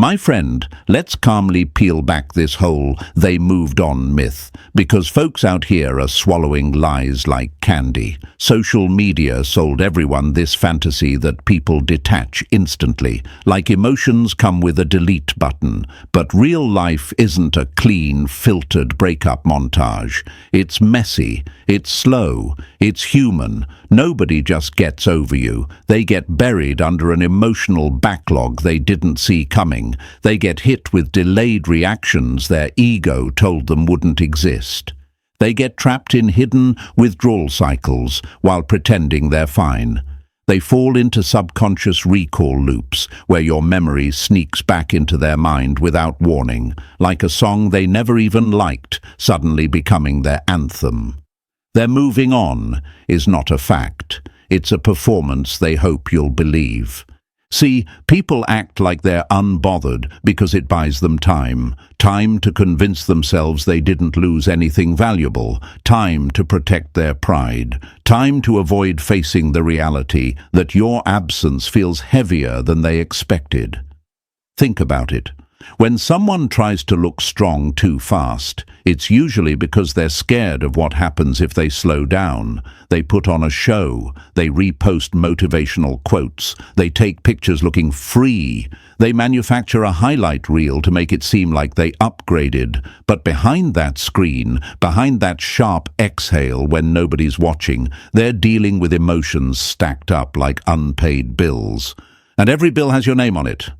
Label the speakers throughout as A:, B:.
A: My friend, let's calmly peel back this whole "they moved on" myth, because folks out here are swallowing lies like candy. Social media sold everyone this fantasy that people detach instantly, like emotions come with a delete button. But real life isn't a clean, filtered breakup montage. It's messy, it's slow, it's human. Nobody just gets over you. They get buried under an emotional backlog they didn't see coming. They get hit with delayed reactions their ego told them wouldn't exist. They get trapped in hidden withdrawal cycles while pretending they're fine. They fall into subconscious recall loops where your memory sneaks back into their mind without warning, like a song they never even liked suddenly becoming their anthem. Their moving on is not a fact. It's a performance they hope you'll believe. See, people act like they're unbothered because it buys them time. Time to convince themselves they didn't lose anything valuable. Time to protect their pride. Time to avoid facing the reality that your absence feels heavier than they expected. Think about it. When someone tries to look strong too fast, it's usually because they're scared of what happens if they slow down. They put on a show, they repost motivational quotes, they take pictures looking free, they manufacture a highlight reel to make it seem like they upgraded. But behind that screen, behind that sharp exhale when nobody's watching, they're dealing with emotions stacked up like unpaid bills. And every bill has your name on it.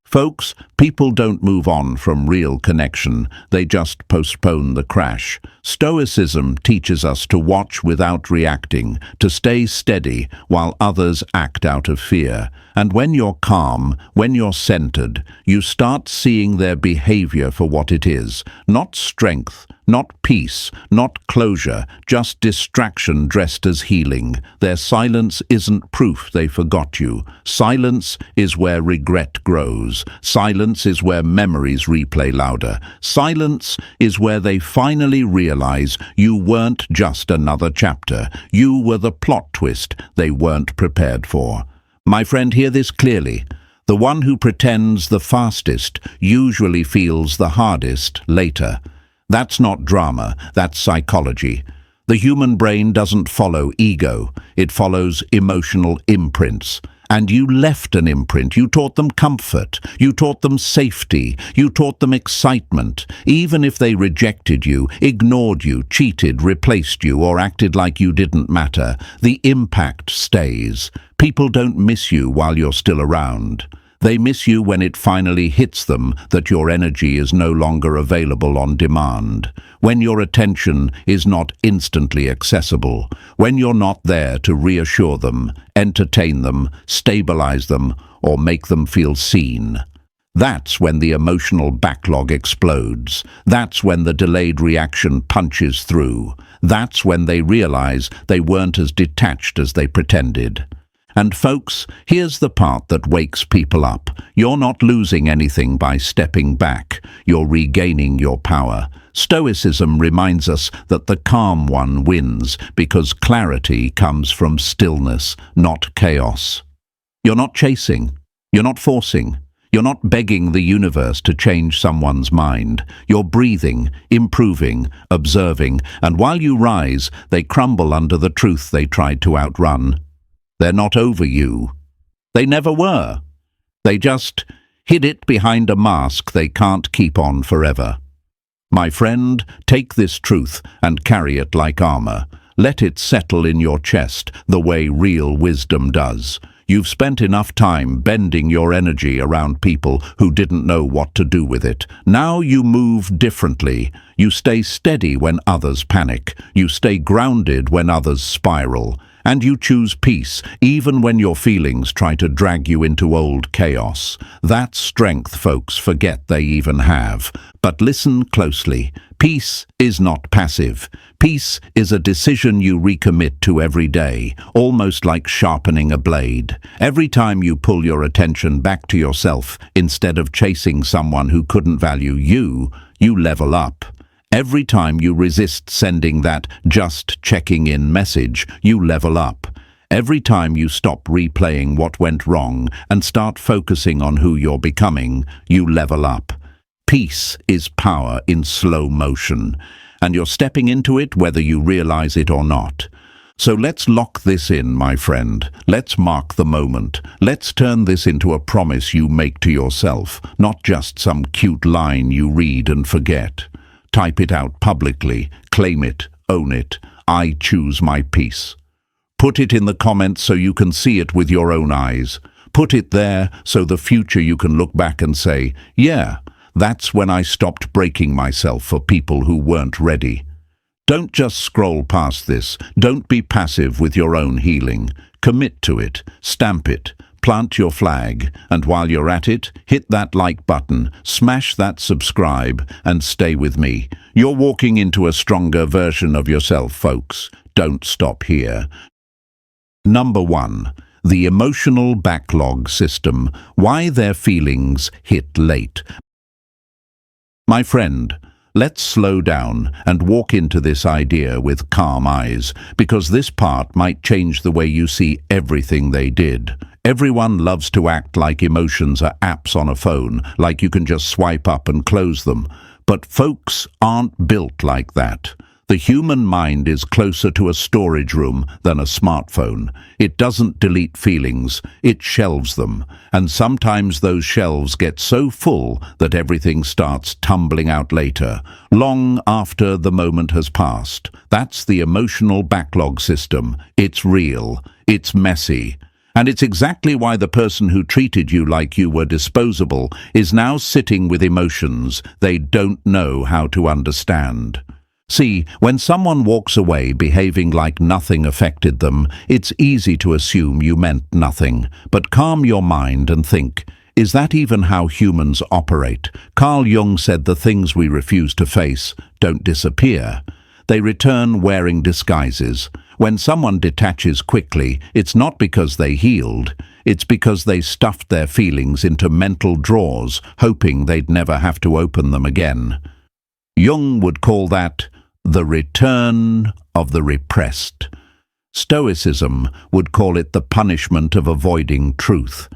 A: Folks, people don't move on from real connection, they just postpone the crash. Stoicism teaches us to watch without reacting, to stay steady while others act out of fear. And when you're calm, when you're centered, you start seeing their behavior for what it is. Not strength, not peace, not closure, just distraction dressed as healing. Their silence isn't proof they forgot you. Silence is where regret grows. Silence is where memories replay louder. Silence is where they finally realize you weren't just another chapter. You were the plot twist they weren't prepared for. My friend, hear this clearly. The one who pretends the fastest usually feels the hardest later. That's not drama, that's psychology. The human brain doesn't follow ego, it follows emotional imprints. And you left an imprint. You taught them comfort, you taught them safety, you taught them excitement. Even if they rejected you, ignored you, cheated, replaced you, or acted like you didn't matter, the impact stays. People don't miss you while you're still around. They miss you when it finally hits them that your energy is no longer available on demand, when your attention is not instantly accessible, when you're not there to reassure them, entertain them, stabilize them, or make them feel seen. That's when the emotional backlog explodes. That's when the delayed reaction punches through. That's when they realize they weren't as detached as they pretended. And folks, here's the part that wakes people up. You're not losing anything by stepping back. You're regaining your power. Stoicism reminds us that the calm one wins because clarity comes from stillness, not chaos. You're not chasing. You're not forcing. You're not begging the universe to change someone's mind. You're breathing, improving, observing, and while you rise, they crumble under the truth they tried to outrun. They're not over you. They never were. They just hid it behind a mask they can't keep on forever. My friend, take this truth and carry it like armor. Let it settle in your chest the way real wisdom does. You've spent enough time bending your energy around people who didn't know what to do with it. Now you move differently. You stay steady when others panic. You stay grounded when others spiral. And you choose peace, even when your feelings try to drag you into old chaos. That strength folks forget they even have. But listen closely. Peace is not passive. Peace is a decision you recommit to every day, almost like sharpening a blade. Every time you pull your attention back to yourself instead of chasing someone who couldn't value you, you level up. Every time you resist sending that just checking in message, you level up. Every time you stop replaying what went wrong and start focusing on who you're becoming, you level up. Peace is power in slow motion, and you're stepping into it whether you realize it or not. So let's lock this in, my friend. Let's mark the moment. Let's turn this into a promise you make to yourself, not just some cute line you read and forget. Type it out publicly, claim it, own it. I choose my peace. Put it in the comments so you can see it with your own eyes. Put it there so the future you can look back and say, yeah, that's when I stopped breaking myself for people who weren't ready. Don't just scroll past this. Don't be passive with your own healing. Commit to it, stamp it, plant your flag, and while you're at it, hit that like button, smash that subscribe, and stay with me. You're walking into a stronger version of yourself, folks. Don't stop here. Number 1. The emotional backlog system. Why their feelings hit late. My friend, let's slow down and walk into this idea with calm eyes, because this part might change the way you see everything they did. Everyone loves to act like emotions are apps on a phone, like you can just swipe up and close them. But folks aren't built like that. The human mind is closer to a storage room than a smartphone. It doesn't delete feelings, it shelves them. And sometimes those shelves get so full that everything starts tumbling out later, long after the moment has passed. That's the emotional backlog system. It's real, it's messy. And it's exactly why the person who treated you like you were disposable is now sitting with emotions they don't know how to understand. See, when someone walks away behaving like nothing affected them, it's easy to assume you meant nothing. But calm your mind and think, is that even how humans operate? Carl Jung said the things we refuse to face don't disappear. They return wearing disguises. When someone detaches quickly, it's not because they healed. It's because they stuffed their feelings into mental drawers, hoping they'd never have to open them again. Jung would call that the return of the repressed. Stoicism would call it the punishment of avoiding truth.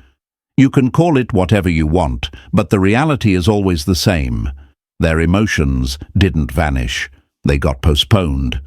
A: You can call it whatever you want, but the reality is always the same. Their emotions didn't vanish. They got postponed.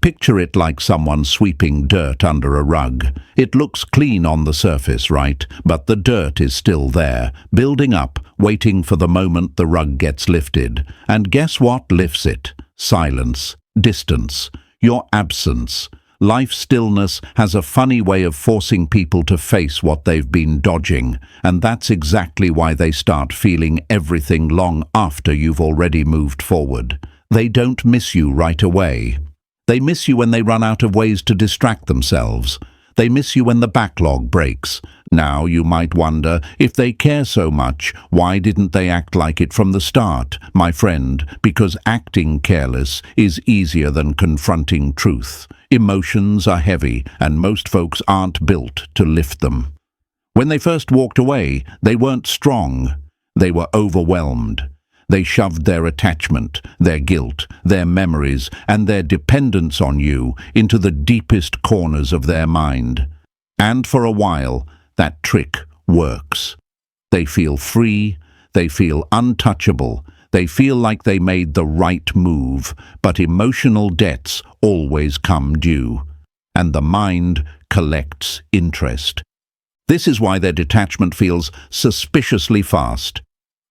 A: Picture it like someone sweeping dirt under a rug. It looks clean on the surface, right? But the dirt is still there, building up, waiting for the moment the rug gets lifted. And guess what lifts it? Silence, distance, your absence. Life stillness has a funny way of forcing people to face what they've been dodging, and that's exactly why they start feeling everything long after you've already moved forward. They don't miss you right away. They miss you when they run out of ways to distract themselves. They miss you when the backlog breaks. Now you might wonder, if they care so much, why didn't they act like it from the start? My friend, because acting careless is easier than confronting truth. Emotions are heavy, and most folks aren't built to lift them. When they first walked away, they weren't strong. They were overwhelmed. They shoved their attachment, their guilt, their memories, and their dependence on you into the deepest corners of their mind. And for a while, that trick works. They feel free, they feel untouchable, they feel like they made the right move, but emotional debts always come due, and the mind collects interest. This is why their detachment feels suspiciously fast.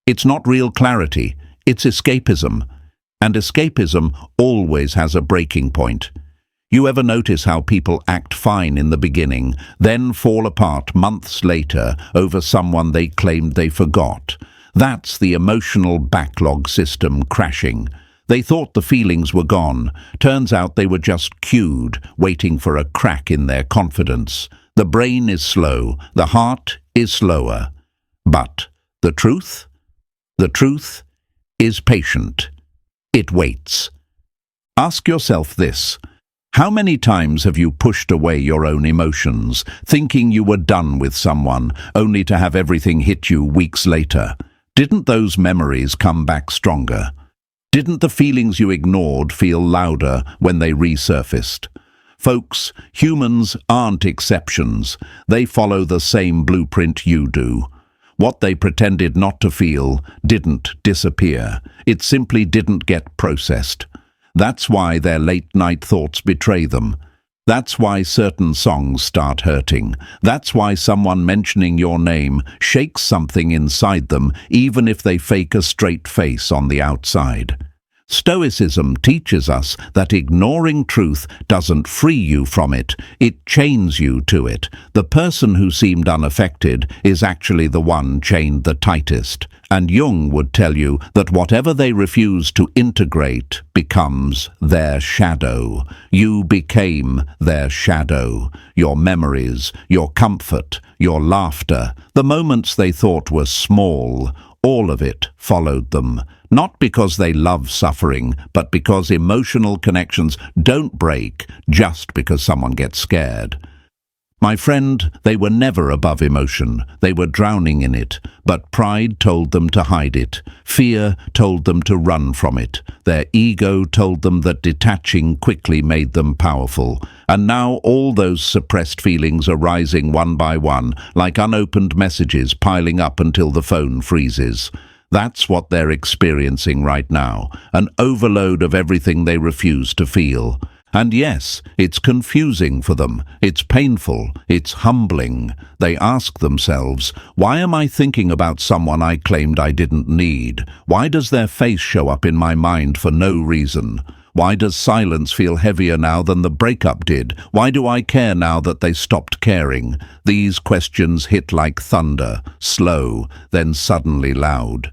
A: It's not real clarity, it's escapism. And escapism always has a breaking point. You ever notice how people act fine in the beginning, then fall apart months later over someone they claimed they forgot? That's the emotional backlog system crashing. They thought the feelings were gone. Turns out they were just cued, waiting for a crack in their confidence. The brain is slow, the heart is slower. But the truth? The truth is patient. It waits. Ask yourself this. How many times have you pushed away your own emotions, thinking you were done with someone, only to have everything hit you weeks later? Didn't those memories come back stronger? Didn't the feelings you ignored feel louder when they resurfaced? Folks, humans aren't exceptions. They follow the same blueprint you do. What they pretended not to feel didn't disappear. It simply didn't get processed. That's why their late-night thoughts betray them. That's why certain songs start hurting. That's why someone mentioning your name shakes something inside them, even if they fake a straight face on the outside. Stoicism teaches us that ignoring truth doesn't free you from it, it chains you to it. The person who seemed unaffected is actually the one chained the tightest. And Jung would tell you that whatever they refuse to integrate becomes their shadow. You became their shadow. Your memories, your comfort, your laughter, the moments they thought were small, all of it followed them. Not because they love suffering, but because emotional connections don't break just because someone gets scared. My friend, they were never above emotion. They were drowning in it, but pride told them to hide it. Fear told them to run from it. Their ego told them that detaching quickly made them powerful. And now all those suppressed feelings are rising one by one, like unopened messages piling up until the phone freezes. That's what they're experiencing right now, an overload of everything they refuse to feel. And yes, it's confusing for them, it's painful, it's humbling. They ask themselves, why am I thinking about someone I claimed I didn't need? Why does their face show up in my mind for no reason? Why does silence feel heavier now than the breakup did? Why do I care now that they stopped caring? These questions hit like thunder, slow, then suddenly loud.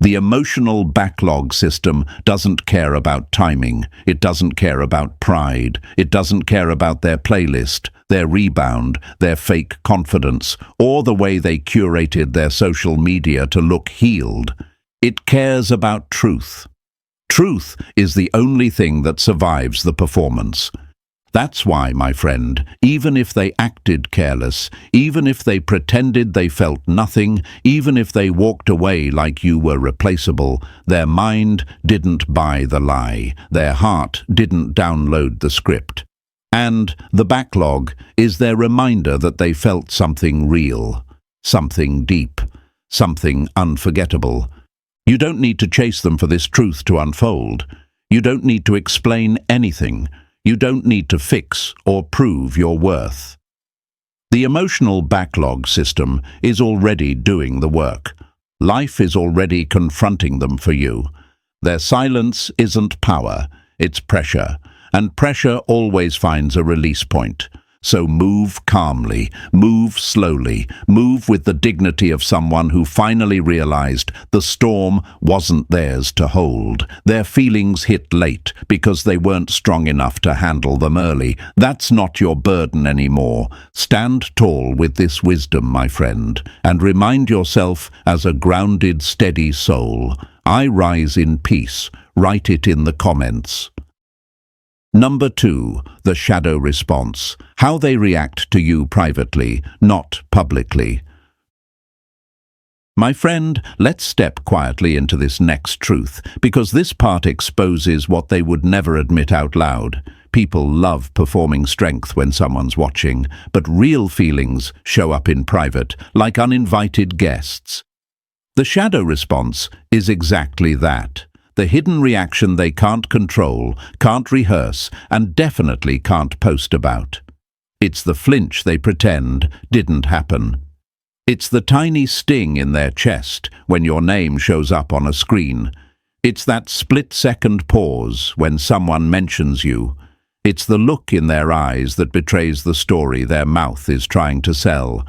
A: The emotional backlog system doesn't care about timing. It doesn't care about pride. It doesn't care about their playlist, their rebound, their fake confidence, or the way they curated their social media to look healed. It cares about truth. Truth is the only thing that survives the performance. That's why, my friend, even if they acted careless, even if they pretended they felt nothing, even if they walked away like you were replaceable, their mind didn't buy the lie, their heart didn't download the script. And the backlog is their reminder that they felt something real, something deep, something unforgettable. You don't need to chase them for this truth to unfold. You don't need to explain anything. You don't need to fix or prove your worth. The emotional backlog system is already doing the work. Life is already confronting them for you. Their silence isn't power, it's pressure, and pressure always finds a release point. So move calmly, move slowly, move with the dignity of someone who finally realized the storm wasn't theirs to hold. Their feelings hit late because they weren't strong enough to handle them early. That's not your burden anymore. Stand tall with this wisdom, my friend, and remind yourself as a grounded, steady soul. I rise in peace. Write it in the comments. Number 2, the shadow response. How they react to you privately, not publicly. My friend, let's step quietly into this next truth, because this part exposes what they would never admit out loud. People love performing strength when someone's watching, but real feelings show up in private, like uninvited guests. The shadow response is exactly that. The hidden reaction they can't control, can't rehearse, and definitely can't post about. It's the flinch they pretend didn't happen. It's the tiny sting in their chest when your name shows up on a screen. It's that split-second pause when someone mentions you. It's the look in their eyes that betrays the story their mouth is trying to sell.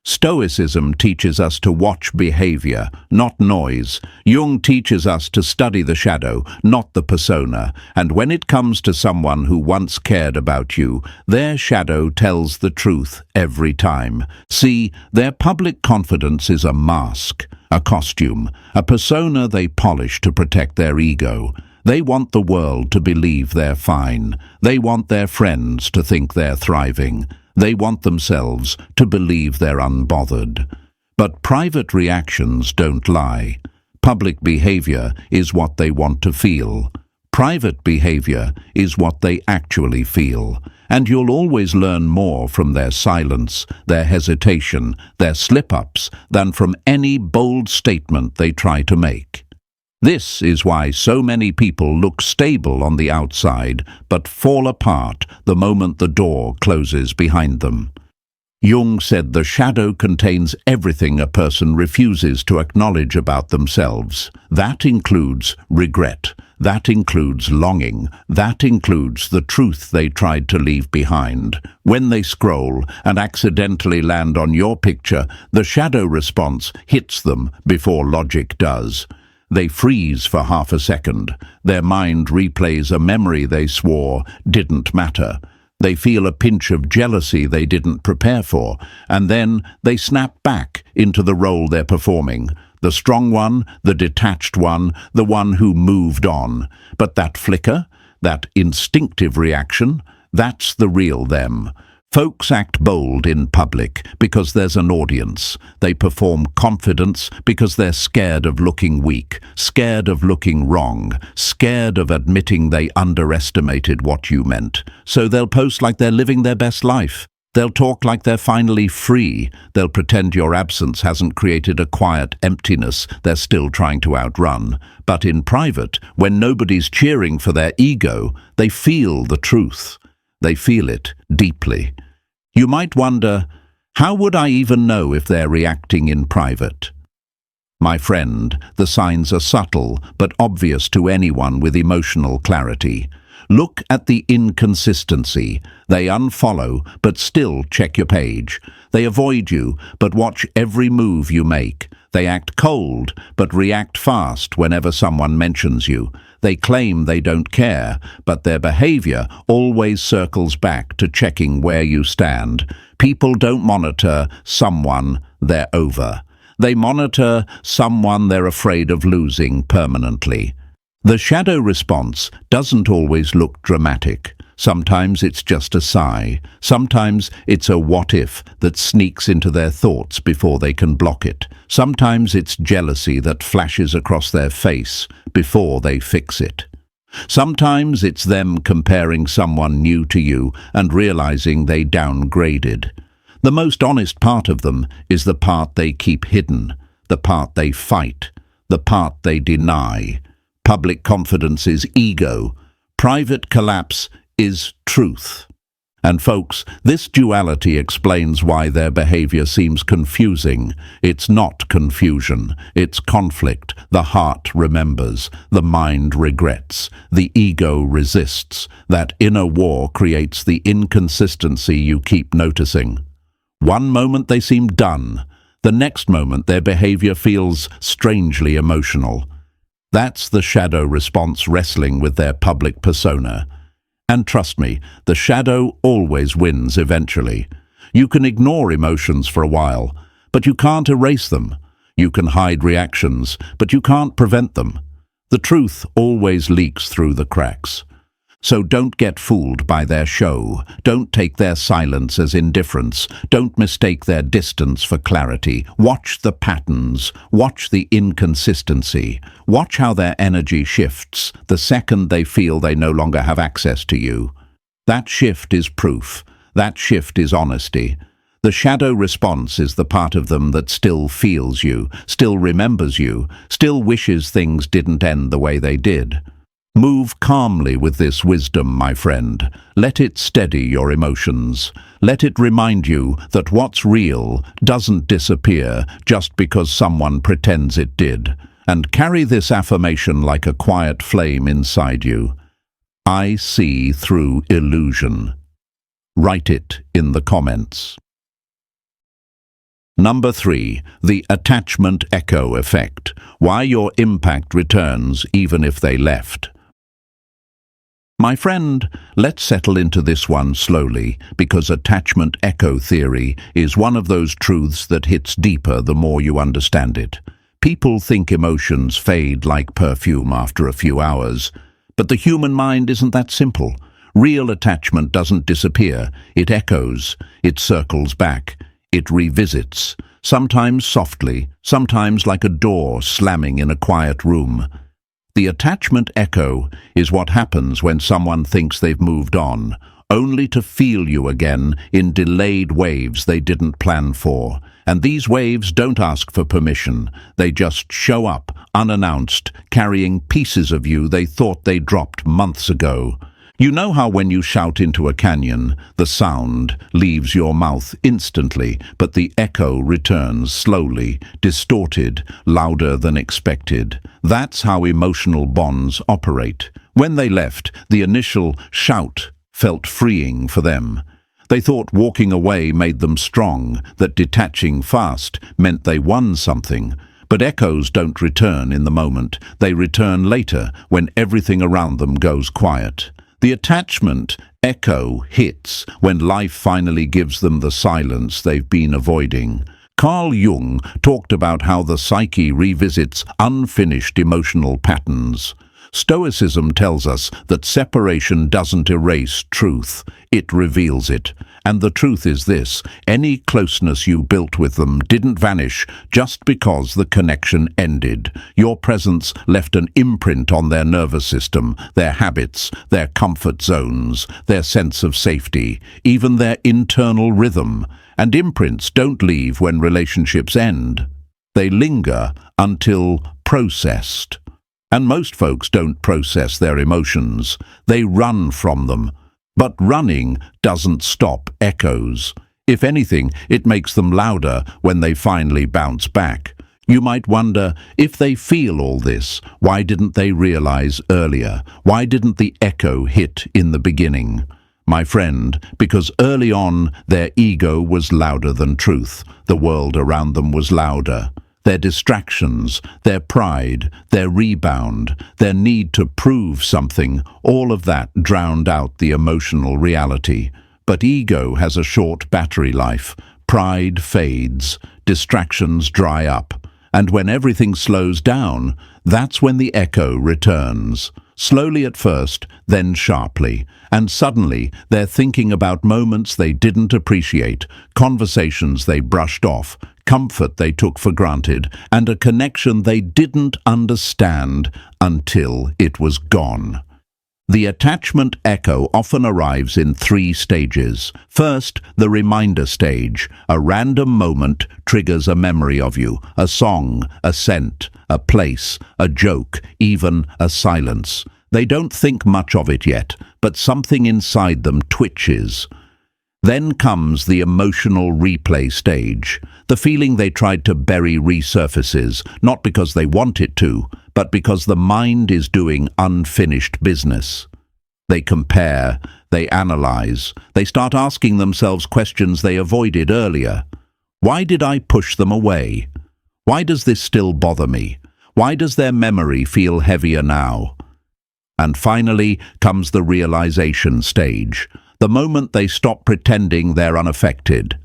A: Stoicism teaches us to watch behavior, not noise. Jung teaches us to study the shadow, not the persona. And when it comes to someone who once cared about you, their shadow tells the truth every time. See, their public confidence is a mask, a costume, a persona they polish to protect their ego. They want the world to believe they're fine. They want their friends to think they're thriving. They want themselves to believe they're unbothered. But private reactions don't lie. Public behavior is what they want to feel. Private behavior is what they actually feel. And you'll always learn more from their silence, their hesitation, their slip-ups, than from any bold statement they try to make. This is why so many people look stable on the outside, but fall apart the moment the door closes behind them. Jung said the shadow contains everything a person refuses to acknowledge about themselves. That includes regret. That includes longing. That includes the truth they tried to leave behind. When they scroll and accidentally land on your picture, the shadow response hits them before logic does. They freeze for half a second. Their mind replays a memory they swore didn't matter. They feel a pinch of jealousy they didn't prepare for, and then they snap back into the role they're performing. The strong one, the detached one, the one who moved on. But that flicker, that instinctive reaction, that's the real them. Folks act bold in public because there's an audience. They perform confidence because they're scared of looking weak, scared of looking wrong, scared of admitting they underestimated what you meant. So they'll post like they're living their best life. They'll talk like they're finally free. They'll pretend your absence hasn't created a quiet emptiness they're still trying to outrun. But in private, when nobody's cheering for their ego, they feel the truth. They feel it deeply. You might wonder, how would I even know if they're reacting in private? My friend, the signs are subtle but obvious to anyone with emotional clarity. Look at the inconsistency. They unfollow but still check your page. They avoid you but watch every move you make. They act cold but react fast whenever someone mentions you. They claim they don't care, but their behavior always circles back to checking where you stand. People don't monitor someone they're over. They monitor someone they're afraid of losing permanently. The shadow response doesn't always look dramatic. Sometimes it's just a sigh. Sometimes it's a what-if that sneaks into their thoughts before they can block it. Sometimes it's jealousy that flashes across their face before they fix it. Sometimes it's them comparing someone new to you and realizing they downgraded. The most honest part of them is the part they keep hidden, the part they fight, the part they deny. Public confidence is ego. Private collapse is truth. And folks, this duality explains why their behavior seems confusing. It's not confusion, it's conflict. The heart remembers, the mind regrets, the ego resists. That inner war creates the inconsistency you keep noticing. One moment they seem done, the next moment their behavior feels strangely emotional. That's the shadow response wrestling with their public persona. And trust me, the shadow always wins eventually. You can ignore emotions for a while, but you can't erase them. You can hide reactions, but you can't prevent them. The truth always leaks through the cracks. So don't get fooled by their show. Don't take their silence as indifference. Don't mistake their distance for clarity. Watch the patterns. Watch the inconsistency. Watch how their energy shifts the second they feel they no longer have access to you. That shift is proof. That shift is honesty. The shadow response is the part of them that still feels you, still remembers you, still wishes things didn't end the way they did. Move calmly with this wisdom, my friend. Let it steady your emotions. Let it remind you that what's real doesn't disappear just because someone pretends it did. And carry this affirmation like a quiet flame inside you. I see through illusion. Write it in the comments. Number 3. The attachment echo effect. Why your impact returns even if they left. My friend, let's settle into this one slowly, because attachment echo theory is one of those truths that hits deeper the more you understand it. People think emotions fade like perfume after a few hours, but the human mind isn't that simple. Real attachment doesn't disappear. It echoes. It circles back. It revisits. Sometimes softly, sometimes like a door slamming in a quiet room. The attachment echo is what happens when someone thinks they've moved on, only to feel you again in delayed waves they didn't plan for. And these waves don't ask for permission. They just show up, unannounced, carrying pieces of you they thought they dropped months ago. You know how when you shout into a canyon, the sound leaves your mouth instantly, but the echo returns slowly, distorted, louder than expected. That's how emotional bonds operate. When they left, the initial shout felt freeing for them. They thought walking away made them strong, that detaching fast meant they won something. But echoes don't return in the moment. They return later, when everything around them goes quiet. The attachment echo hits when life finally gives them the silence they've been avoiding. Carl Jung talked about how the psyche revisits unfinished emotional patterns. Stoicism tells us that separation doesn't erase truth, it reveals it. And the truth is this: any closeness you built with them didn't vanish just because the connection ended. Your presence left an imprint on their nervous system, their habits, their comfort zones, their sense of safety, even their internal rhythm. And imprints don't leave when relationships end. They linger until processed. And most folks don't process their emotions. They run from them. But running doesn't stop echoes. If anything, it makes them louder when they finally bounce back. You might wonder, if they feel all this, why didn't they realize earlier? Why didn't the echo hit in the beginning? My friend, because early on their ego was louder than truth. The world around them was louder. Their distractions, their pride, their rebound, their need to prove something, all of that drowned out the emotional reality. But ego has a short battery life. Pride fades, distractions dry up. And when everything slows down, that's when the echo returns. Slowly at first, then sharply. And suddenly, they're thinking about moments they didn't appreciate, conversations they brushed off, comfort they took for granted, and a connection they didn't understand until it was gone. The attachment echo often arrives in 3 stages. First, the reminder stage. A random moment triggers a memory of you, a song, a scent, a place, a joke, even a silence. They don't think much of it yet, but something inside them twitches. Then comes the emotional replay stage. The feeling they tried to bury resurfaces, not because they want it to, but because the mind is doing unfinished business. They compare, they analyze, they start asking themselves questions they avoided earlier. Why did I push them away? Why does this still bother me? Why does their memory feel heavier now? And finally comes the realization stage, the moment they stop pretending they're unaffected.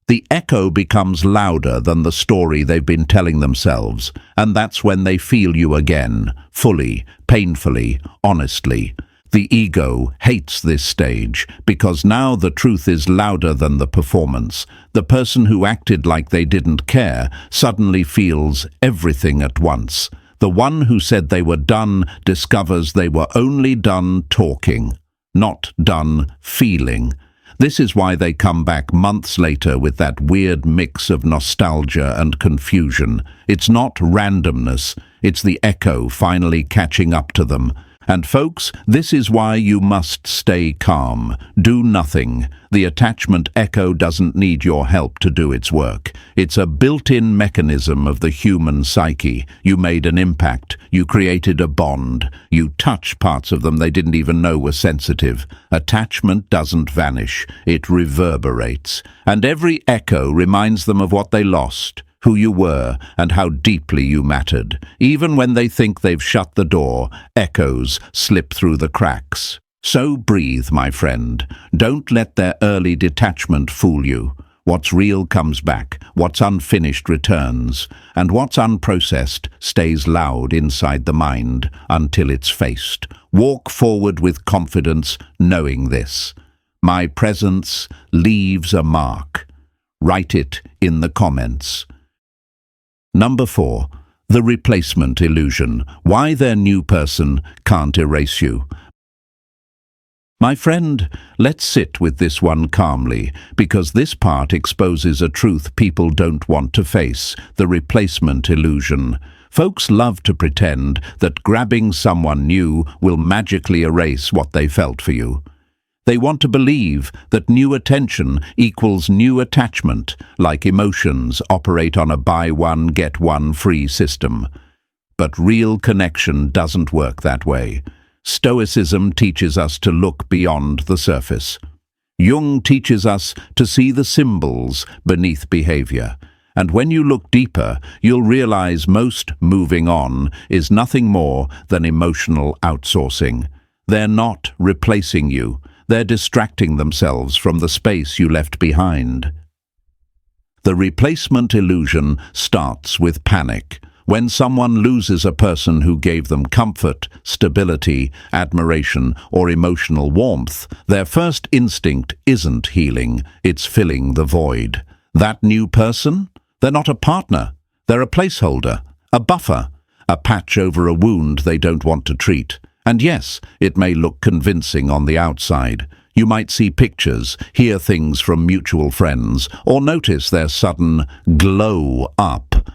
A: The echo becomes louder than the story they've been telling themselves, and that's when they feel you again, fully, painfully, honestly. The ego hates this stage, because now the truth is louder than the performance. The person who acted like they didn't care suddenly feels everything at once. The one who said they were done discovers they were only done talking, not done feeling. This is why they come back months later with that weird mix of nostalgia and confusion. It's not randomness, it's the echo finally catching up to them. And folks, this is why you must stay calm. Do nothing. The attachment echo doesn't need your help to do its work. It's a built-in mechanism of the human psyche. You made an impact. You created a bond. You touch parts of them they didn't even know were sensitive. Attachment doesn't vanish. It reverberates. And every echo reminds them of what they lost, who you were, and how deeply you mattered. Even when they think they've shut the door, echoes slip through the cracks. So breathe, my friend. Don't let their early detachment fool you. What's real comes back, what's unfinished returns, and what's unprocessed stays loud inside the mind until it's faced. Walk forward with confidence, knowing this. My presence leaves a mark. Write it in the comments. Number 4. The replacement illusion. Why their new person can't erase you. My friend, let's sit with this one calmly, because this part exposes a truth people don't want to face, the replacement illusion. Folks love to pretend that grabbing someone new will magically erase what they felt for you. They want to believe that new attention equals new attachment, like emotions operate on a buy one, get one free system. But real connection doesn't work that way. Stoicism teaches us to look beyond the surface. Jung teaches us to see the symbols beneath behavior. And when you look deeper, you'll realize most moving on is nothing more than emotional outsourcing. They're not replacing you. They're distracting themselves from the space you left behind. The replacement illusion starts with panic. When someone loses a person who gave them comfort, stability, admiration, or emotional warmth, their first instinct isn't healing, it's filling the void. That new person? They're not a partner. They're a placeholder, a buffer, a patch over a wound they don't want to treat. And yes, it may look convincing on the outside. You might see pictures, hear things from mutual friends, or notice their sudden glow up.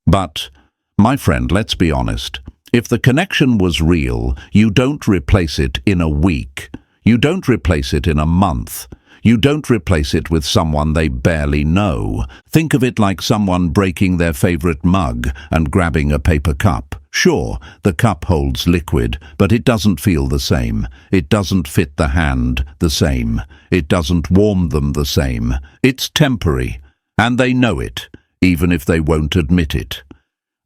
A: But, my friend, let's be honest. If the connection was real, you don't replace it in a week. You don't replace it in a month. You don't replace it with someone they barely know. Think of it like someone breaking their favorite mug and grabbing a paper cup. Sure, the cup holds liquid, but it doesn't feel the same. It doesn't fit the hand the same. It doesn't warm them the same. It's temporary, and they know it, even if they won't admit it.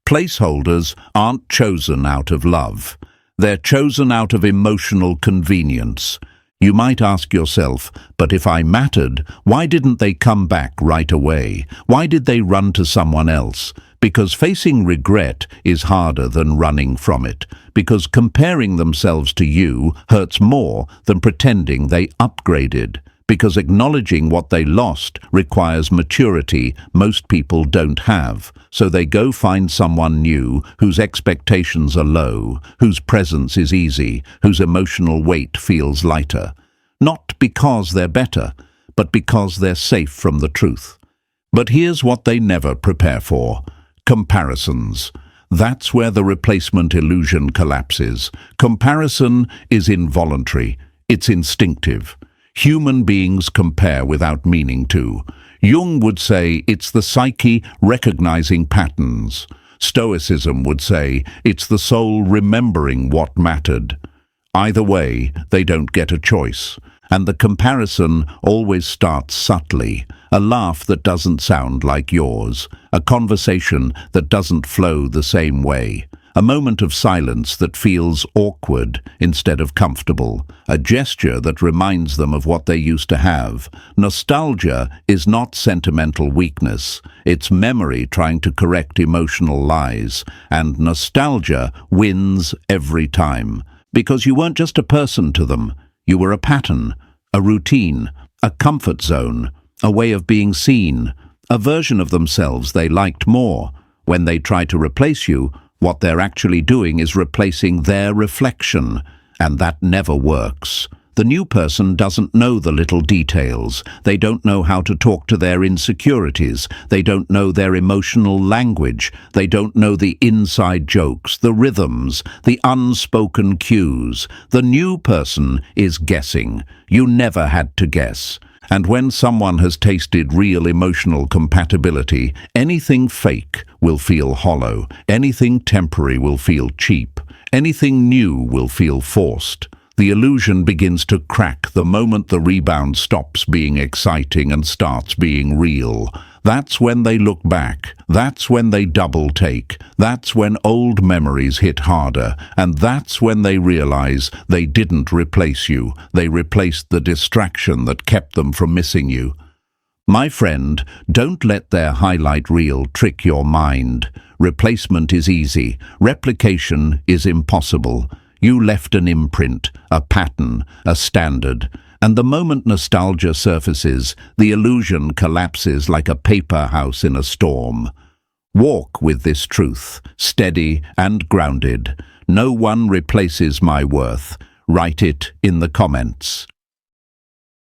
A: Placeholders aren't chosen out of love. They're chosen out of emotional convenience. You might ask yourself, but if I mattered, why didn't they come back right away? Why did they run to someone else? Because facing regret is harder than running from it. Because comparing themselves to you hurts more than pretending they upgraded. Because acknowledging what they lost requires maturity most people don't have. So they go find someone new whose expectations are low, whose presence is easy, whose emotional weight feels lighter. Not because they're better, but because they're safe from the truth. But here's what they never prepare for: comparisons. That's where the replacement illusion collapses. Comparison is involuntary. It's instinctive. Human beings compare without meaning to. Jung would say it's the psyche recognizing patterns. Stoicism would say it's the soul remembering what mattered. Either way, they don't get a choice. And the comparison always starts subtly. A laugh that doesn't sound like yours. A conversation that doesn't flow the same way. A moment of silence that feels awkward instead of comfortable. A gesture that reminds them of what they used to have. Nostalgia is not sentimental weakness. It's memory trying to correct emotional lies. And nostalgia wins every time. Because you weren't just a person to them. You were a pattern, a routine, a comfort zone, a way of being seen, a version of themselves they liked more. When they try to replace you, what they're actually doing is replacing their reflection, and that never works. The new person doesn't know the little details. They don't know how to talk to their insecurities. They don't know their emotional language. They don't know the inside jokes, the rhythms, the unspoken cues. The new person is guessing. You never had to guess. And when someone has tasted real emotional compatibility, anything fake will feel hollow. Anything temporary will feel cheap. Anything new will feel forced. The illusion begins to crack the moment the rebound stops being exciting and starts being real. That's when they look back. That's when they double take. That's when old memories hit harder. And that's when they realize they didn't replace you. They replaced the distraction that kept them from missing you. My friend, don't let their highlight reel trick your mind. Replacement is easy. Replication is impossible. You left an imprint, a pattern, a standard. And the moment nostalgia surfaces, the illusion collapses like a paper house in a storm. Walk with this truth, steady and grounded. No one replaces my worth. Write it in the comments.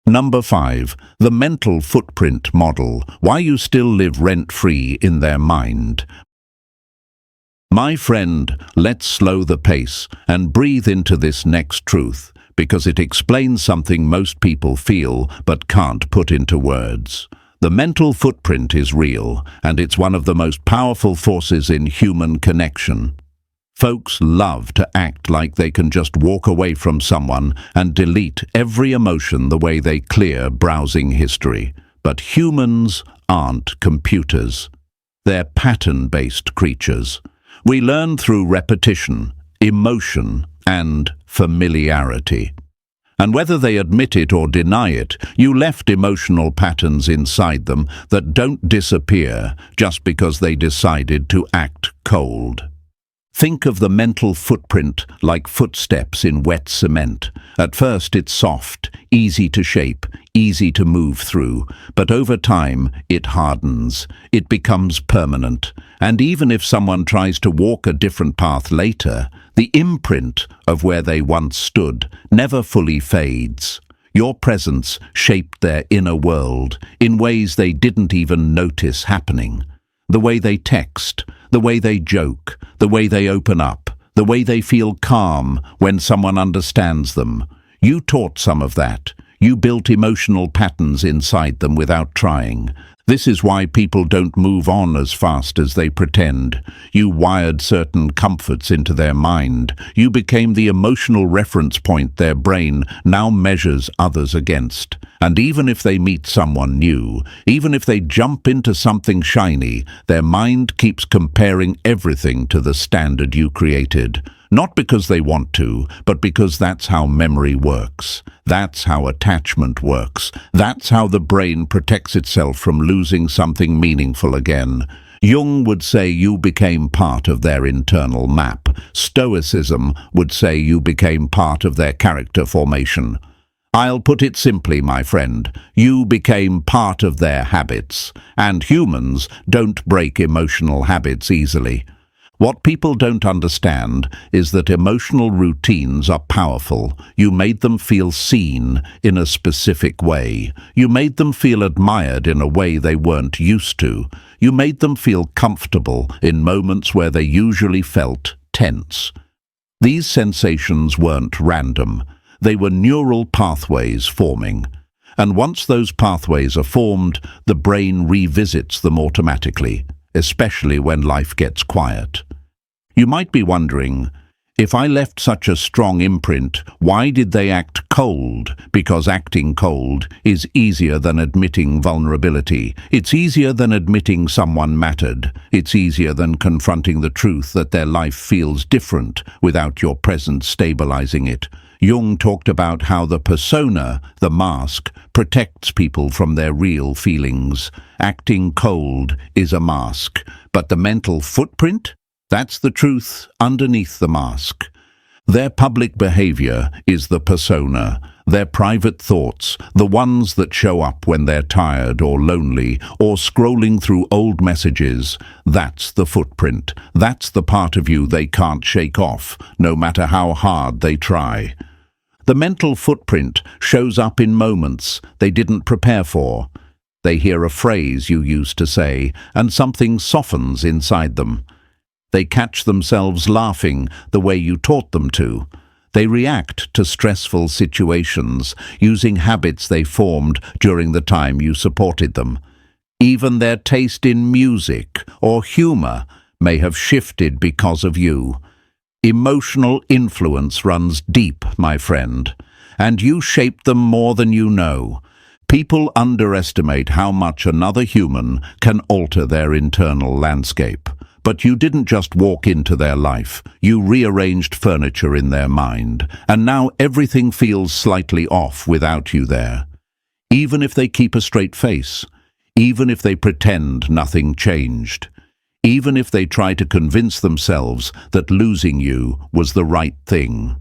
A: Number 5. The mental footprint model. Why you still live rent-free in their mind. My friend, let's slow the pace and breathe into this next truth, because it explains something most people feel but can't put into words. The mental footprint is real, and it's one of the most powerful forces in human connection. Folks love to act like they can just walk away from someone and delete every emotion the way they clear browsing history. But humans aren't computers. They're pattern-based creatures. We learn through repetition, emotion, and familiarity. And whether they admit it or deny it, you left emotional patterns inside them that don't disappear just because they decided to act cold. Think of the mental footprint like footsteps in wet cement. At first it's soft, easy to shape, easy to move through, but over time it hardens, it becomes permanent, and even if someone tries to walk a different path later, the imprint of where they once stood never fully fades. Your presence shaped their inner world in ways they didn't even notice happening. The way they text, the way they joke, the way they open up, the way they feel calm when someone understands them. You taught some of that. You built emotional patterns inside them without trying. This is why people don't move on as fast as they pretend. You wired certain comforts into their mind. You became the emotional reference point their brain now measures others against. And even if they meet someone new, even if they jump into something shiny, their mind keeps comparing everything to the standard you created. Not because they want to, but because that's how memory works. That's how attachment works. That's how the brain protects itself from losing something meaningful again. Jung would say you became part of their internal map. Stoicism would say you became part of their character formation. I'll put it simply, my friend, you became part of their habits, and humans don't break emotional habits easily. What people don't understand is that emotional routines are powerful. You made them feel seen in a specific way. You made them feel admired in a way they weren't used to. You made them feel comfortable in moments where they usually felt tense. These sensations weren't random. They were neural pathways forming. And once those pathways are formed, the brain revisits them automatically, especially when life gets quiet. You might be wondering, if I left such a strong imprint, why did they act cold? Because acting cold is easier than admitting vulnerability. It's easier than admitting someone mattered. It's easier than confronting the truth that their life feels different without your presence stabilizing it. Jung talked about how the persona, the mask, protects people from their real feelings. Acting cold is a mask, but the mental footprint? That's the truth underneath the mask. Their public behavior is the persona, their private thoughts, the ones that show up when they're tired or lonely or scrolling through old messages. That's the footprint. That's the part of you they can't shake off, no matter how hard they try. The mental footprint shows up in moments they didn't prepare for. They hear a phrase you used to say, and something softens inside them. They catch themselves laughing the way you taught them to. They react to stressful situations using habits they formed during the time you supported them. Even their taste in music or humor may have shifted because of you. Emotional influence runs deep, my friend, and you shaped them more than you know. People underestimate how much another human can alter their internal landscape. But you didn't just walk into their life, you rearranged furniture in their mind, and now everything feels slightly off without you there. Even if they keep a straight face, even if they pretend nothing changed, even if they try to convince themselves that losing you was the right thing.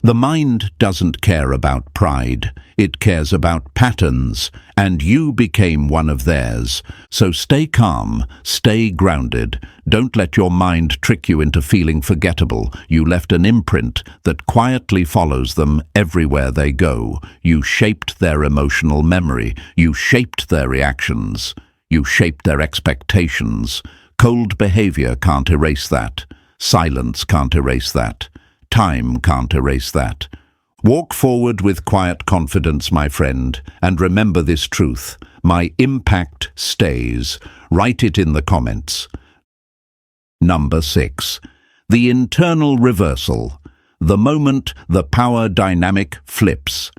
A: The mind doesn't care about pride, it cares about patterns, and you became one of theirs. So stay calm, stay grounded. Don't let your mind trick you into feeling forgettable. You left an imprint that quietly follows them everywhere they go. You shaped their emotional memory. You shaped their reactions. You shaped their expectations. Cold behavior can't erase that. Silence can't erase that. Time can't erase that. Walk forward with quiet confidence, my friend, and remember this truth. My impact stays. Write it in the comments. Number 6. The internal reversal. The moment the power dynamic flips.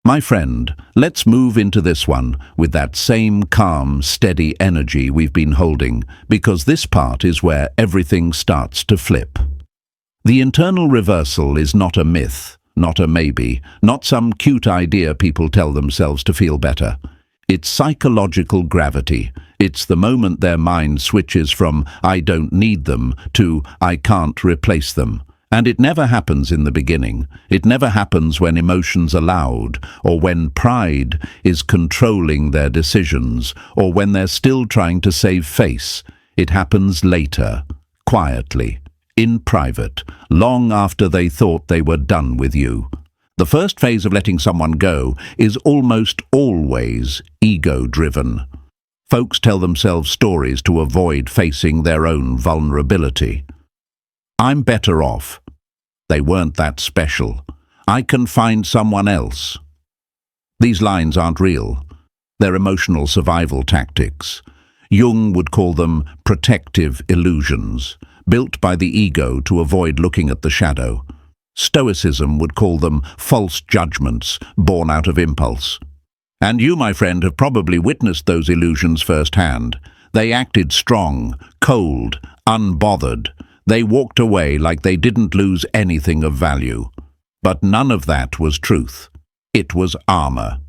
A: My friend, let's move into this one with that same calm, steady energy we've been holding, because this part is where everything starts to flip. The internal reversal is not a myth, not a maybe, not some cute idea people tell themselves to feel better. It's psychological gravity. It's the moment their mind switches from "I don't need them" to "I can't replace them." And it never happens in the beginning. It never happens when emotions are loud, or when pride is controlling their decisions, or when they're still trying to save face. It happens later, quietly, in private, long after they thought they were done with you. The first phase of letting someone go is almost always ego-driven. Folks tell themselves stories to avoid facing their own vulnerability. I'm better off. They weren't that special. I can find someone else. These lines aren't real. They're emotional survival tactics. Jung would call them protective illusions, built by the ego to avoid looking at the shadow. Stoicism would call them false judgments born out of impulse. And you, my friend, have probably witnessed those illusions firsthand. They acted strong, cold, unbothered. They walked away like they didn't lose anything of value. But none of that was truth. It was armor.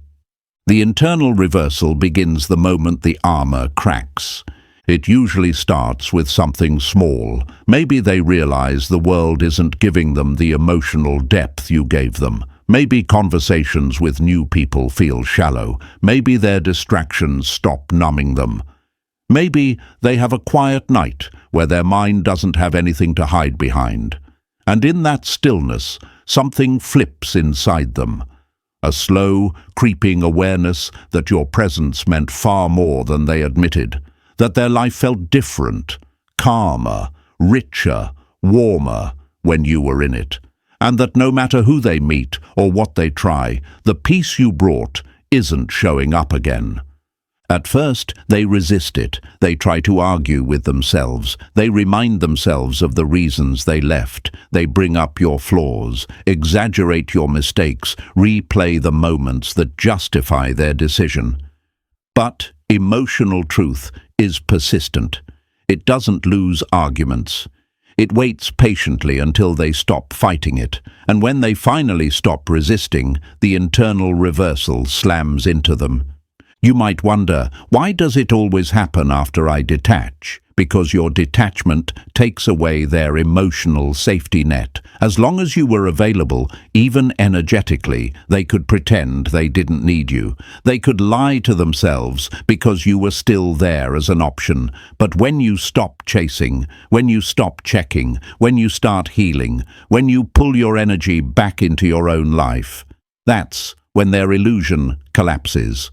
A: The internal reversal begins the moment the armor cracks. It usually starts with something small. Maybe they realize the world isn't giving them the emotional depth you gave them. Maybe conversations with new people feel shallow. Maybe their distractions stop numbing them. Maybe they have a quiet night where their mind doesn't have anything to hide behind. And in that stillness, something flips inside them. A slow, creeping awareness that your presence meant far more than they admitted. That their life felt different, calmer, richer, warmer when you were in it. And that no matter who they meet or what they try, the peace you brought isn't showing up again. At first, they resist it. They try to argue with themselves. They remind themselves of the reasons they left. They bring up your flaws, exaggerate your mistakes, replay the moments that justify their decision. But emotional truth is persistent. It doesn't lose arguments. It waits patiently until they stop fighting it, and when they finally stop resisting, the internal reversal slams into them. You might wonder, why does it always happen after I detach? Because your detachment takes away their emotional safety net. As long as you were available, even energetically, they could pretend they didn't need you. They could lie to themselves because you were still there as an option. But when you stop chasing, when you stop checking, when you start healing, when you pull your energy back into your own life, that's when their illusion collapses.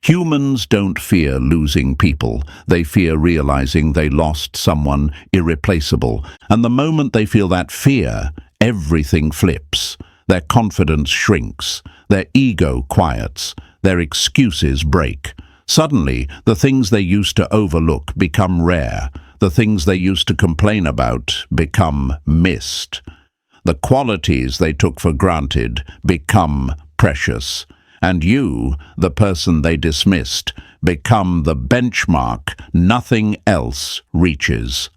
A: Humans don't fear losing people. They fear realizing they lost someone irreplaceable. And the moment they feel that fear, everything flips. Their confidence shrinks. Their ego quiets. Their excuses break. Suddenly, the things they used to overlook become rare. The things they used to complain about become missed. The qualities they took for granted become precious. And you, the person they dismissed, become the benchmark nothing else reaches.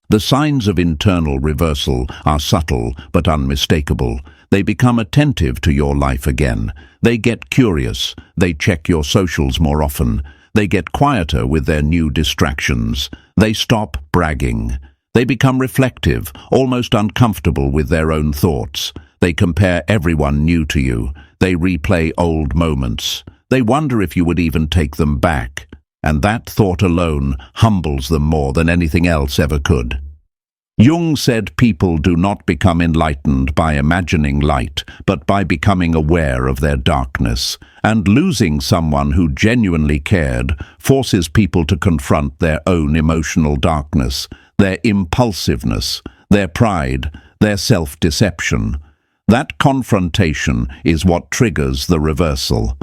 A: The signs of internal reversal are subtle but unmistakable. They become attentive to your life again. They get curious. They check your socials more often. They get quieter with their new distractions. They stop bragging. They become reflective, almost uncomfortable with their own thoughts. They compare everyone new to you. They replay old moments. They wonder if you would even take them back. And that thought alone humbles them more than anything else ever could. Jung said people do not become enlightened by imagining light, but by becoming aware of their darkness. And losing someone who genuinely cared forces people to confront their own emotional darkness, their impulsiveness, their pride, their self-deception. That confrontation is what triggers the reversal.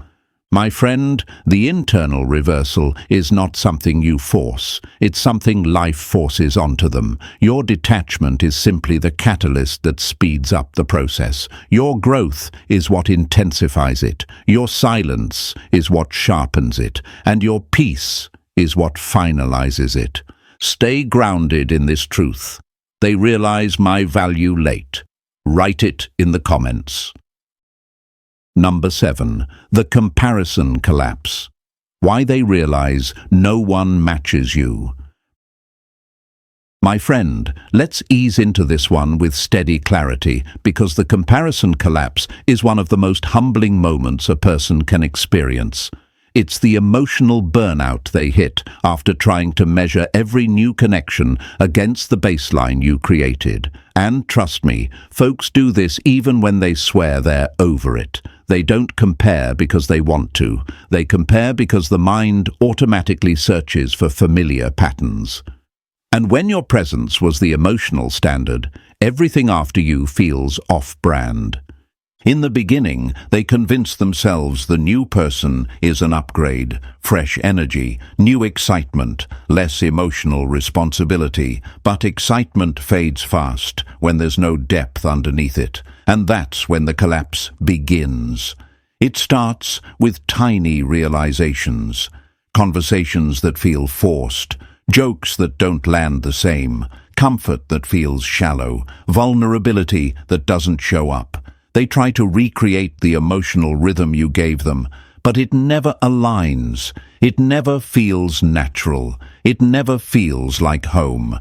A: My friend, the internal reversal is not something you force. It's something life forces onto them. Your detachment is simply the catalyst that speeds up the process. Your growth is what intensifies it. Your silence is what sharpens it. And your peace is what finalizes it. Stay grounded in this truth. They realize my value late. Write it in the comments. Number 7. The comparison collapse. Why they realize no one matches you. My friend, let's ease into this one with steady clarity, because the comparison collapse is one of the most humbling moments a person can experience. It's the emotional burnout they hit after trying to measure every new connection against the baseline you created. And trust me, folks do this even when they swear they're over it. They don't compare because they want to. They compare because the mind automatically searches for familiar patterns. And when your presence was the emotional standard, everything after you feels off-brand. In the beginning, they convince themselves the new person is an upgrade, fresh energy, new excitement, less emotional responsibility. But excitement fades fast when there's no depth underneath it, and that's when the collapse begins. It starts with tiny realizations, conversations that feel forced, jokes that don't land the same, comfort that feels shallow, vulnerability that doesn't show up. They try to recreate the emotional rhythm you gave them, but it never aligns. It never feels natural. It never feels like home.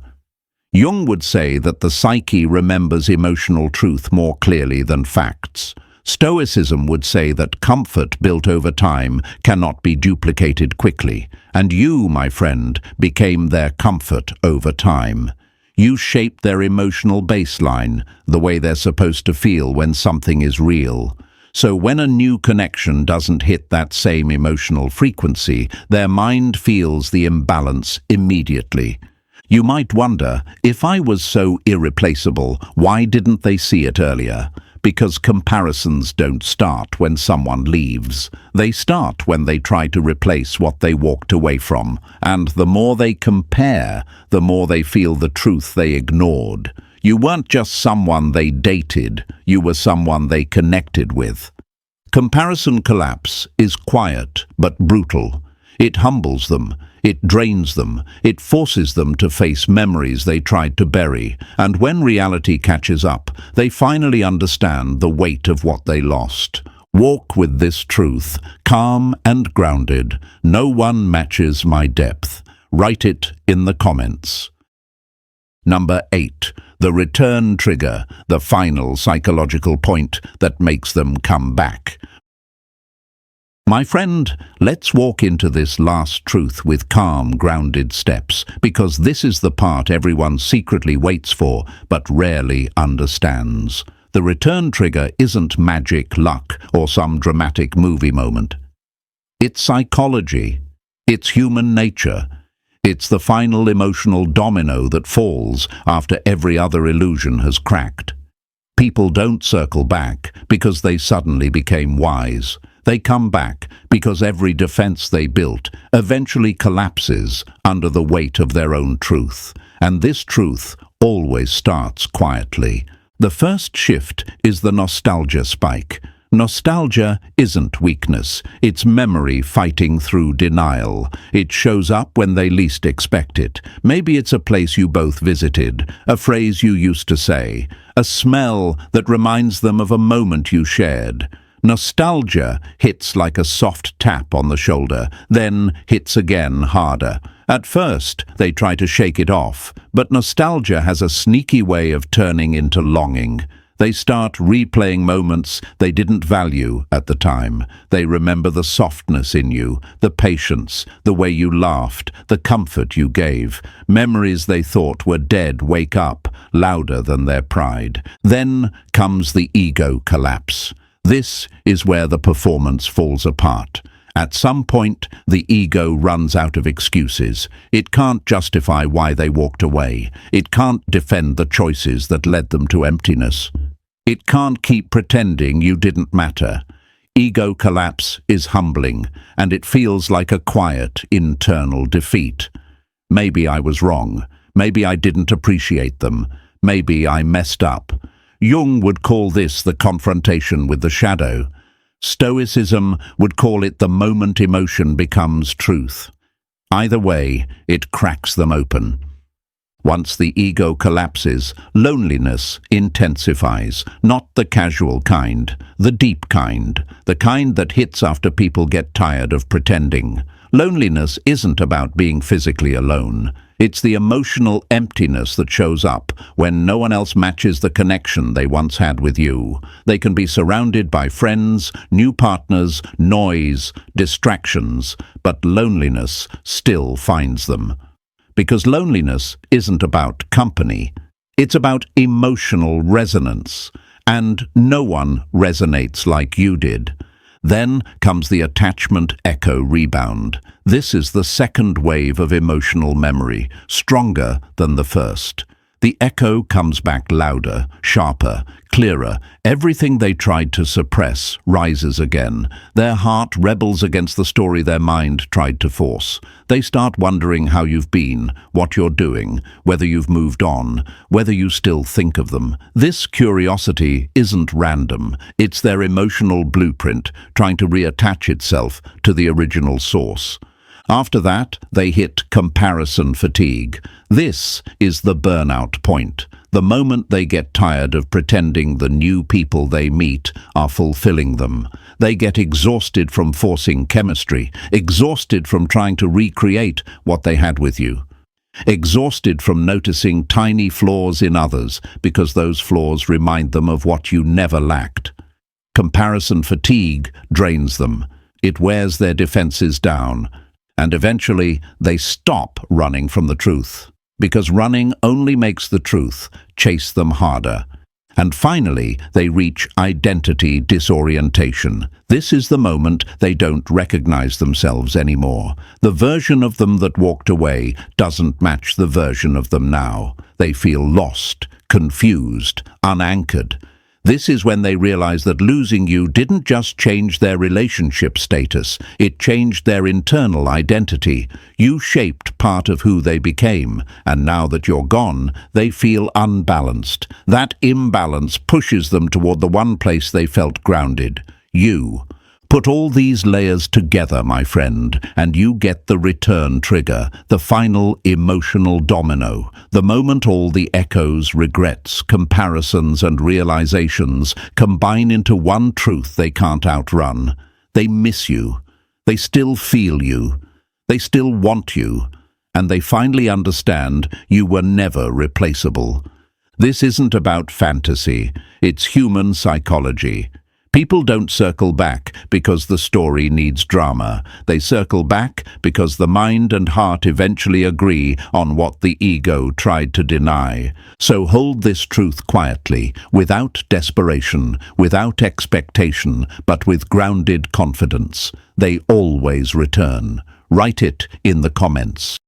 A: Jung would say that the psyche remembers emotional truth more clearly than facts. Stoicism would say that comfort built over time cannot be duplicated quickly, and you, my friend, became their comfort over time. You shape their emotional baseline, the way they're supposed to feel when something is real. So when a new connection doesn't hit that same emotional frequency, their mind feels the imbalance immediately. You might wonder, if I was so irreplaceable, why didn't they see it earlier? Because comparisons don't start when someone leaves. They start when they try to replace what they walked away from. And the more they compare, the more they feel the truth they ignored. You weren't just someone they dated, you were someone they connected with. Comparison collapse is quiet but brutal. It humbles them. It drains them. It forces them to face memories they tried to bury. And when reality catches up, they finally understand the weight of what they lost. Walk with this truth, calm and grounded. No one matches my depth. Write it in the comments. Number 8. The return trigger, the final psychological point that makes them come back. My friend, let's walk into this last truth with calm, grounded steps, because this is the part everyone secretly waits for, but rarely understands. The return trigger isn't magic, luck, or some dramatic movie moment. It's psychology. It's human nature. It's the final emotional domino that falls after every other illusion has cracked. People don't circle back because they suddenly became wise. They come back because every defense they built eventually collapses under the weight of their own truth. And this truth always starts quietly. The first shift is the nostalgia spike. Nostalgia isn't weakness. It's memory fighting through denial. It shows up when they least expect it. Maybe it's a place you both visited, a phrase you used to say, a smell that reminds them of a moment you shared. Nostalgia hits like a soft tap on the shoulder, then hits again harder. At first, they try to shake it off, but nostalgia has a sneaky way of turning into longing. They start replaying moments they didn't value at the time. They remember the softness in you, the patience, the way you laughed, the comfort you gave. Memories they thought were dead wake up, louder than their pride. Then comes the ego collapse. This is where the performance falls apart. At some point, the ego runs out of excuses. It can't justify why they walked away. It can't defend the choices that led them to emptiness. It can't keep pretending you didn't matter. Ego collapse is humbling, and it feels like a quiet, internal defeat. Maybe I was wrong. Maybe I didn't appreciate them. Maybe I messed up. Jung would call this the confrontation with the shadow. Stoicism would call it the moment emotion becomes truth. Either way, it cracks them open. Once the ego collapses, loneliness intensifies, not the casual kind, the deep kind, the kind that hits after people get tired of pretending. Loneliness isn't about being physically alone. It's the emotional emptiness that shows up when no one else matches the connection they once had with you. They can be surrounded by friends, new partners, noise, distractions, but loneliness still finds them. Because loneliness isn't about company. It's about emotional resonance, and no one resonates like you did. Then comes the attachment echo rebound. This is the second wave of emotional memory, stronger than the first. The echo comes back louder, sharper, clearer. Everything they tried to suppress rises again. Their heart rebels against the story their mind tried to force. They start wondering how you've been, what you're doing, whether you've moved on, whether you still think of them. This curiosity isn't random. It's their emotional blueprint trying to reattach itself to the original source. After that, they hit comparison fatigue. This is the burnout point, the moment they get tired of pretending the new people they meet are fulfilling them. They get exhausted from forcing chemistry, exhausted from trying to recreate what they had with you, exhausted from noticing tiny flaws in others because those flaws remind them of what you never lacked. Comparison fatigue drains them. It wears their defenses down. And eventually, they stop running from the truth, because running only makes the truth chase them harder. And finally, they reach identity disorientation. This is the moment they don't recognize themselves anymore. The version of them that walked away doesn't match the version of them now. They feel lost, confused, unanchored. This is when they realize that losing you didn't just change their relationship status, it changed their internal identity. You shaped part of who they became, and now that you're gone, they feel unbalanced. That imbalance pushes them toward the one place they felt grounded, you. Put all these layers together, my friend, and you get the return trigger, the final emotional domino, the moment all the echoes, regrets, comparisons, and realizations combine into one truth they can't outrun. They miss you. They still feel you. They still want you. And they finally understand you were never replaceable. This isn't about fantasy. It's human psychology. People don't circle back because the story needs drama. They circle back because the mind and heart eventually agree on what the ego tried to deny. So hold this truth quietly, without desperation, without expectation, but with grounded confidence. They always return. Write it in the comments.